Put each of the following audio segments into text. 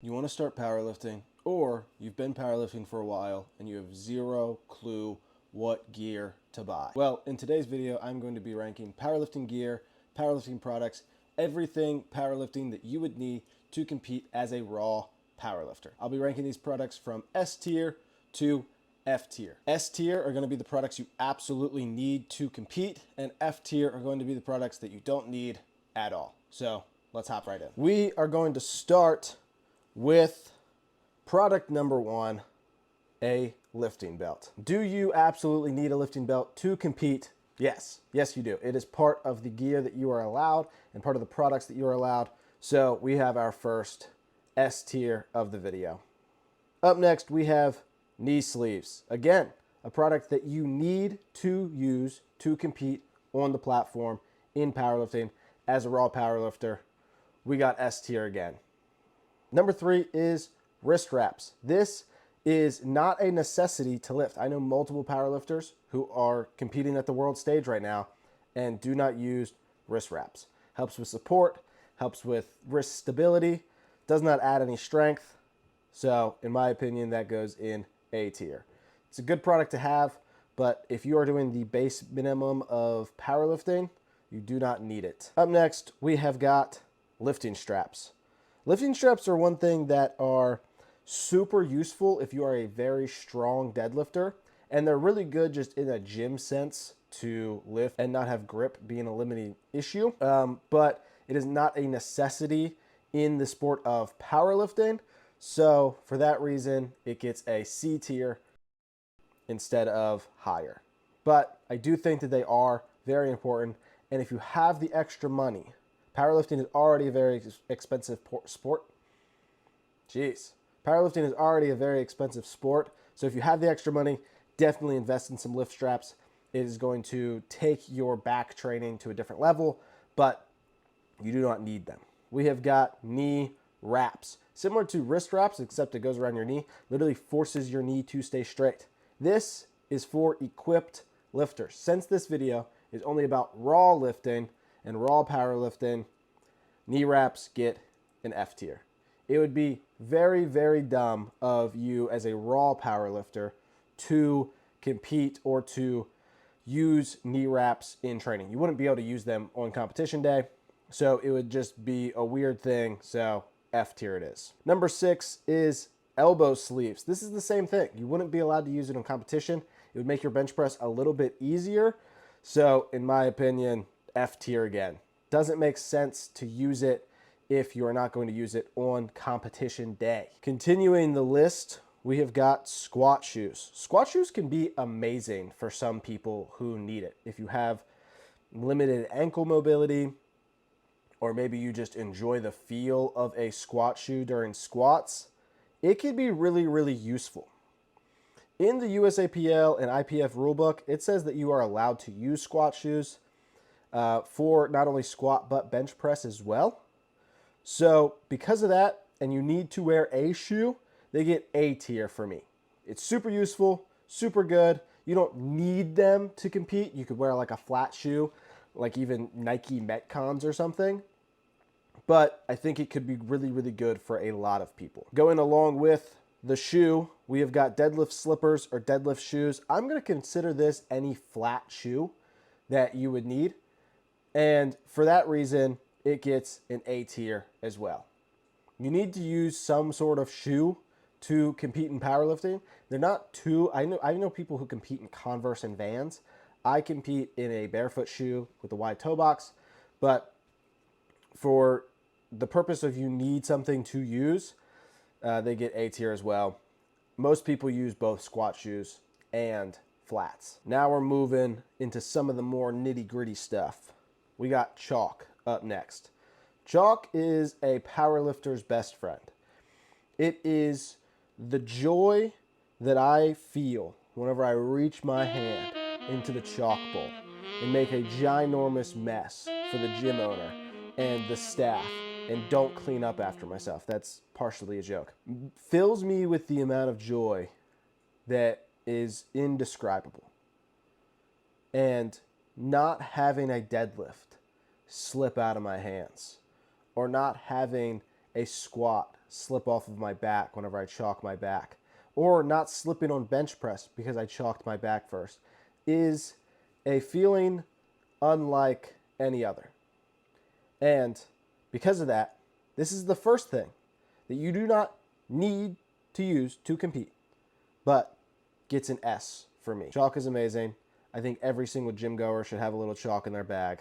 You want to start powerlifting, or you've been powerlifting for a while and you have zero clue what gear to buy. Well, in today's video, I'm going to be ranking powerlifting gear, powerlifting products, everything powerlifting that you would need to compete as a raw powerlifter. I'll be ranking these products from S tier to F tier. S tier are going to be the products you absolutely need to compete, and F tier are going to be the products that you don't need at all. So let's hop right in. We are going to start with product number one, a lifting belt. Do you absolutely need a lifting belt to compete? Yes, yes you do. It is part of the gear that you are allowed and part of the products that you are allowed. So we have our first S tier of the video. Up next, we have knee sleeves. Again, a product that you need to use to compete on the platform in powerlifting as a raw powerlifter. We got S tier again. Number three is wrist wraps. This is not a necessity to lift. I know multiple powerlifters who are competing at the world stage right now and do not use wrist wraps. Helps with support, helps with wrist stability, does not add any strength. So in my opinion, that goes in A tier. It's a good product to have, but if you are doing the base minimum of powerlifting, you do not need it. Up next, we have got lifting straps. Lifting straps are one thing that are super useful if you are a very strong deadlifter, and they're really good just in a gym sense to lift and not have grip being a limiting issue. But it is not a necessity in the sport of powerlifting. So for that reason, it gets a C tier instead of higher. But I do think that they are very important. And if you have the extra money, powerlifting is already a very expensive sport. Jeez. Powerlifting is already a very expensive sport. So if you have the extra money, definitely invest in some lift straps. It is going to take your back training to a different level, but you do not need them. We have got knee wraps. Similar to wrist wraps, except it goes around your knee, literally forces your knee to stay straight. This is for equipped lifters. Since this video is only about raw lifting and raw powerlifting, knee wraps get an F tier. It would be very, very dumb of you as a raw powerlifter to compete or to use knee wraps in training. You wouldn't be able to use them on competition day, so it would just be a weird thing, so F tier it is. Number six is elbow sleeves. This is the same thing. You wouldn't be allowed to use it on competition. It would make your bench press a little bit easier, so in my opinion, F tier again. Doesn't make sense to use it if you are not going to use it on competition day. Continuing the list, we have got squat shoes. Squat shoes can be amazing for some people who need it. If you have limited ankle mobility, or maybe you just enjoy the feel of a squat shoe during squats, it can be really, really useful. In the USAPL and IPF rulebook, it says that you are allowed to use squat shoes for not only squat but bench press as well. So because of that, and you need to wear a shoe, they get A tier for me. It's super useful, super good. You don't need them to compete. You could wear like a flat shoe, like even Nike Metcons or something. But I think it could be really, really good for a lot of people. Going along with the shoe, we have got deadlift slippers or deadlift shoes. I'm going to consider this any flat shoe that you would need. And for that reason, it gets an A tier as well. You need to use some sort of shoe to compete in powerlifting. They're not too, I know people who compete in Converse and Vans. I compete in a barefoot shoe with a wide toe box, but for the purpose of you need something to use, they get A tier as well. Most people use both squat shoes and flats. Now we're moving into some of the more nitty gritty stuff. We got chalk up next. Chalk is a powerlifter's best friend. It is the joy that I feel whenever I reach my hand into the chalk bowl and make a ginormous mess for the gym owner and the staff and don't clean up after myself. That's partially a joke. Fills me with the amount of joy that is indescribable. And not having a deadlift slip out of my hands, or not having a squat slip off of my back whenever I chalk my back, or not slipping on bench press because I chalked my back first, is a feeling unlike any other. And because of that, this is the first thing that you do not need to use to compete, but gets an S for me. Chalk is amazing. I think every single gym goer should have a little chalk in their bag.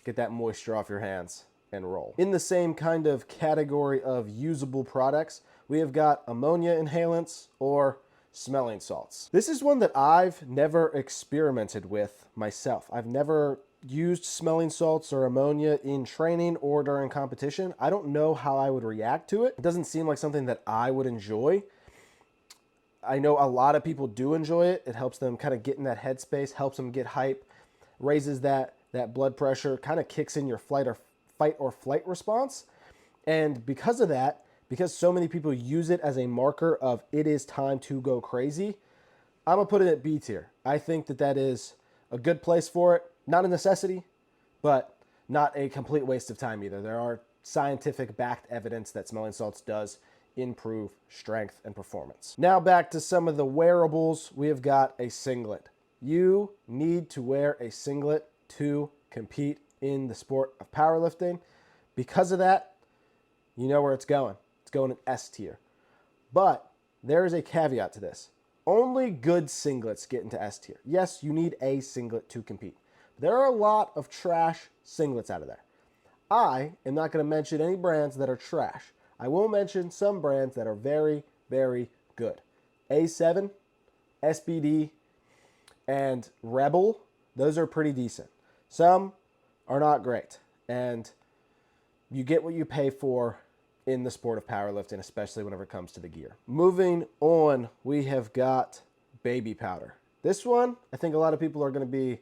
Get that moisture off your hands and roll. In the same kind of category of usable products, we have got ammonia inhalants or smelling salts. This is one that I've never experimented with myself. I've never used smelling salts or ammonia in training or during competition. I don't know how I would react to it. It doesn't seem like something that I would enjoy. I know a lot of people do enjoy it. It helps them kind of get in that headspace, helps them get hype, raises that blood pressure, kind of kicks in your fight or flight response. And because of that, because so many people use it as a marker of it is time to go crazy, I'm gonna put it at B tier. I think that is a good place for it. Not a necessity, but not a complete waste of time either. There are scientific backed evidence that smelling salts does improve strength and performance. Now back to some of the wearables. We have got a singlet. You need to wear a singlet to compete in the sport of powerlifting. Because of that, you know where it's going. It's going in S tier. But there is a caveat to this. Only good singlets get into S tier. Yes, you need a singlet to compete. There are a lot of trash singlets out of there. I am not going to mention any brands that are trash. I will mention some brands that are very, very good. A7, SBD, and Rebel, those are pretty decent. Some are not great, and you get what you pay for in the sport of powerlifting, especially whenever it comes to the gear. Moving on, we have got baby powder. This one, I think a lot of people are going to be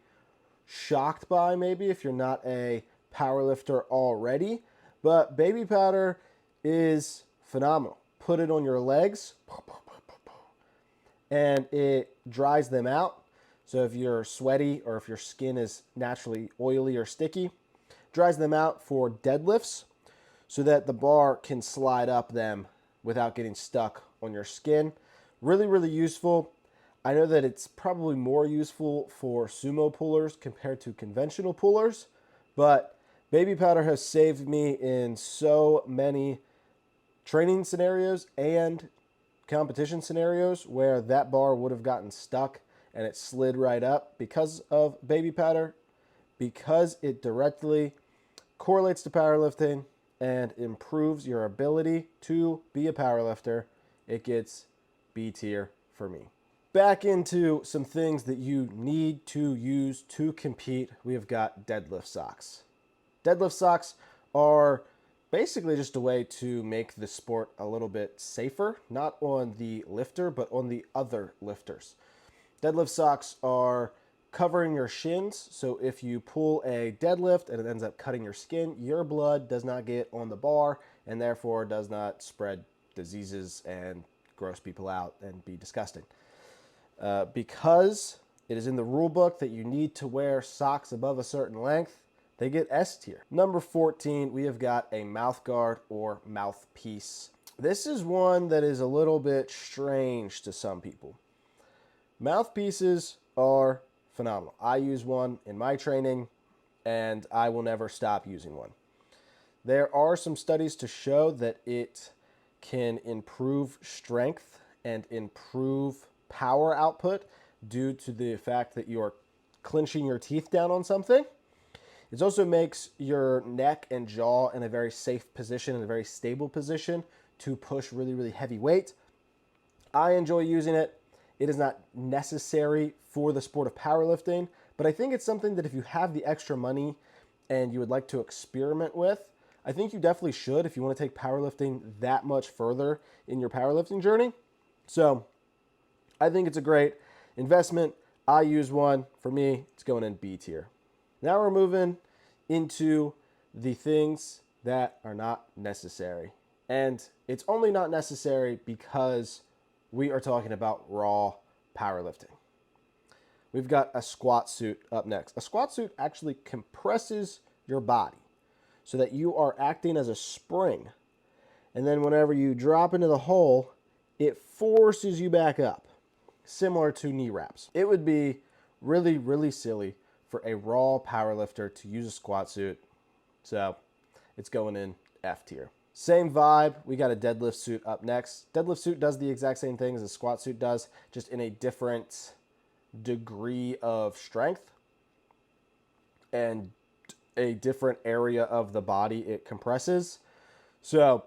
shocked by, maybe if you're not a powerlifter already, but baby powder is phenomenal. Put it on your legs and it dries them out. So if you're sweaty or if your skin is naturally oily or sticky, dries them out for deadlifts so that the bar can slide up them without getting stuck on your skin. Really, really useful. I know that it's probably more useful for sumo pullers compared to conventional pullers, but baby powder has saved me in so many training scenarios and competition scenarios where that bar would have gotten stuck and it slid right up because of baby powder, because it directly correlates to powerlifting and improves your ability to be a powerlifter. It gets B tier for me. Back into some things that you need to use to compete, we have got deadlift socks. Deadlift socks are basically just a way to make the sport a little bit safer, not on the lifter, but on the other lifters. Deadlift socks are covering your shins, so if you pull a deadlift and it ends up cutting your skin, your blood does not get on the bar and therefore does not spread diseases and gross people out and be disgusting. Because it is in the rule book that you need to wear socks above a certain length, they get S tier. Number 14, we have got a mouth guard or mouthpiece. This is one that is a little bit strange to some people. Mouthpieces are phenomenal. I use one in my training and I will never stop using one. There are some studies to show that it can improve strength and improve power output due to the fact that you are clenching your teeth down on something. It also makes your neck and jaw in a very safe position, in a very stable position to push really, really heavy weight. I enjoy using it. It is not necessary for the sport of powerlifting, but I think it's something that if you have the extra money and you would like to experiment with, I think you definitely should if you want to take powerlifting that much further in your powerlifting journey. So I think it's a great investment. I use one. For me, it's going in B tier. Now we're moving into the things that are not necessary. And it's only not necessary because we are talking about raw powerlifting. We've got a squat suit up next. A squat suit actually compresses your body so that you are acting as a spring And then whenever you drop into the hole, it forces you back up, similar to knee wraps. It would be really, really silly for a raw powerlifter to use a squat suit. So it's going in F tier. Same vibe, we got a deadlift suit up next. Deadlift suit does the exact same thing as a squat suit does, just in a different degree of strength and a different area of the body it compresses. So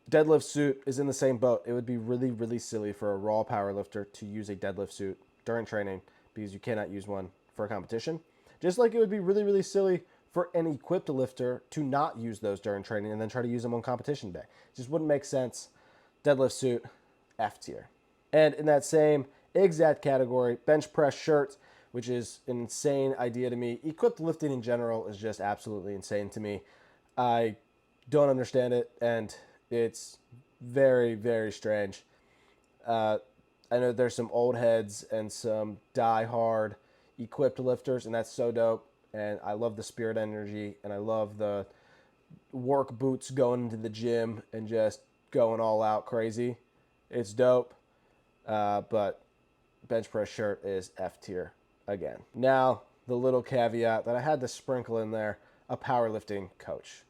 deadlift suit is in the same boat. It would be really, really silly for a raw powerlifter to use a deadlift suit during training because you cannot use one for a competition. Just like it would be really, really silly for an equipped lifter to not use those during training and then try to use them on competition day. It just wouldn't make sense. Deadlift suit, F tier. And in that same exact category, bench press shirt, which is an insane idea to me. Equipped lifting in general is just absolutely insane to me. I don't understand it, and it's very, very strange. I know there's some old heads and some die-hard equipped lifters, and that's so dope. And I love the spirit energy, and I love the work boots going into the gym and just going all out crazy. It's dope, but bench press shirt is F tier again. Now, the little caveat that I had to sprinkle in there, a powerlifting coach.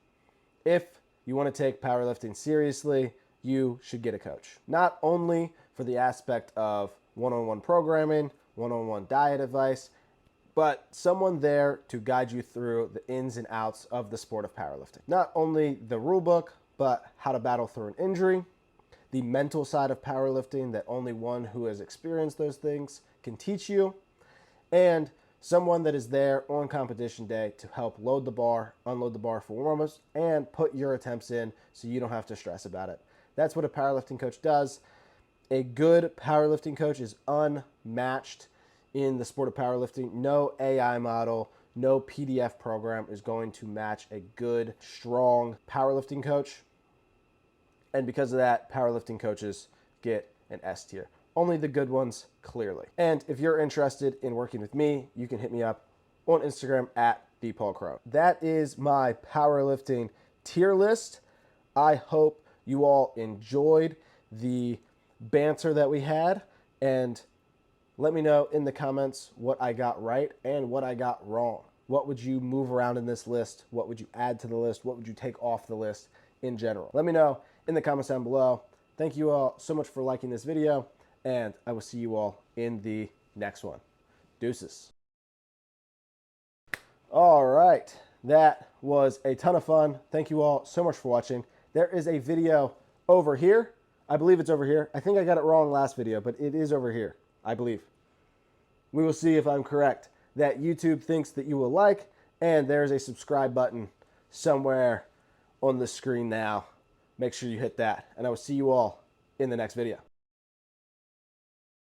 If you want to take powerlifting seriously, you should get a coach. Not only for the aspect of one-on-one programming, one-on-one diet advice, but someone there to guide you through the ins and outs of the sport of powerlifting. Not only the rule book, but how to battle through an injury, the mental side of powerlifting that only one who has experienced those things can teach you, and someone that is there on competition day to help load the bar, unload the bar for warm-ups, and put your attempts in so you don't have to stress about it. That's what a powerlifting coach does. A good powerlifting coach is unmatched in the sport of powerlifting. No AI model, no PDF program is going to match a good, strong powerlifting coach. And because of that, powerlifting coaches get an S tier. Only the good ones, clearly. And if you're interested in working with me, you can hit me up on Instagram at @thepaulcrone. That is my powerlifting tier list. I hope you all enjoyed the banter that we had, and let me know in the comments what I got right and what I got wrong. What would you move around in this list? What would you add to the list? What would you take off the list in general? Let me know in the comments down below. Thank you all so much for liking this video, and I will see you all in the next one. Deuces. All right, that was a ton of fun. Thank you all so much for watching. There is a video over here. I believe it's over here. I think I got it wrong last video, but it is over here, I believe. We will see if I'm correct. That YouTube thinks that you will like, and there's a subscribe button somewhere on the screen now. Make sure you hit that, and I will see you all in the next video.